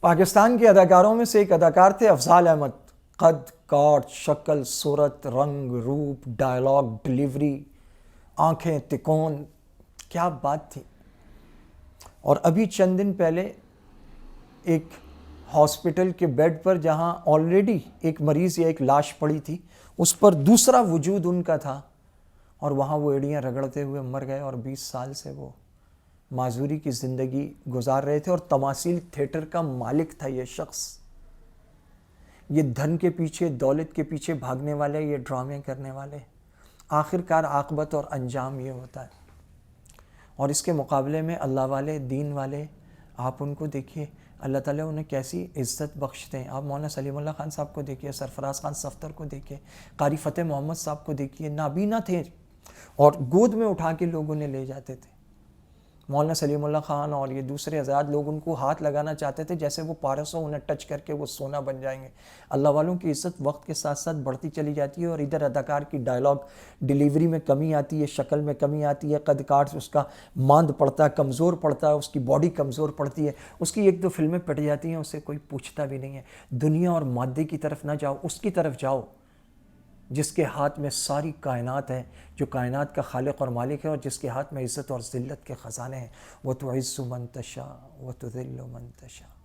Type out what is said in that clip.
پاکستان کے اداکاروں میں سے ایک اداکار تھے افضال احمد. قد کاٹ، شکل، صورت، رنگ، روپ، ڈائلاگ، ڈیلیوری، آنکھیں، تکون، کیا بات تھی. اور ابھی چند دن پہلے ایک ہاسپٹل کے بیڈ پر جہاں آلریڈی ایک مریض یا ایک لاش پڑی تھی، اس پر دوسرا وجود ان کا تھا، اور وہاں وہ ایڑیاں رگڑتے ہوئے مر گئے، اور 20 سال سے وہ معذوری کی زندگی گزار رہے تھے. اور تماثیل تھیٹر کا مالک تھا یہ شخص. یہ دھن کے پیچھے، دولت کے پیچھے بھاگنے والے، یہ ڈرامے کرنے والے، آخر کار عاقبت اور انجام یہ ہوتا ہے. اور اس کے مقابلے میں اللہ والے، دین والے، آپ ان کو دیکھیے، اللہ تعالیٰ انہیں کیسی عزت بخشتے ہیں. آپ مولانا سلیم اللہ خان صاحب کو دیکھیے، سرفراز خان صفدر کو دیکھیے، قاری فتح محمد صاحب کو دیکھیے، نابینا تھے اور گود میں اٹھا کے لوگ انہیں لے جاتے تھے. مولانا سلیم اللہ خان اور یہ دوسرے حضرات، لوگ ان کو ہاتھ لگانا چاہتے تھے جیسے وہ پارس ہو، انہیں ٹچ کر کے وہ سونا بن جائیں گے. اللہ والوں کی عزت وقت کے ساتھ ساتھ بڑھتی چلی جاتی ہے، اور ادھر اداکار کی ڈائلاگ ڈیلیوری میں کمی آتی ہے، شکل میں کمی آتی ہے، قد کاٹ اس کا ماند پڑتا ہے، کمزور پڑتا ہے، اس کی باڈی کمزور پڑتی ہے، اس کی 1-2 فلمیں پٹ جاتی ہیں، اسے کوئی پوچھتا بھی نہیں ہے. دنیا اور مادے کی طرف نہ جاؤ، اس کی طرف جاؤ جس کے ہاتھ میں ساری کائنات ہے، جو کائنات کا خالق اور مالک ہے، اور جس کے ہاتھ میں عزت اور ذلت کے خزانے ہیں. وَتُعِزُّ مَن تَشَاءُ وَتُذِلُّ مَن تَشَاءُ.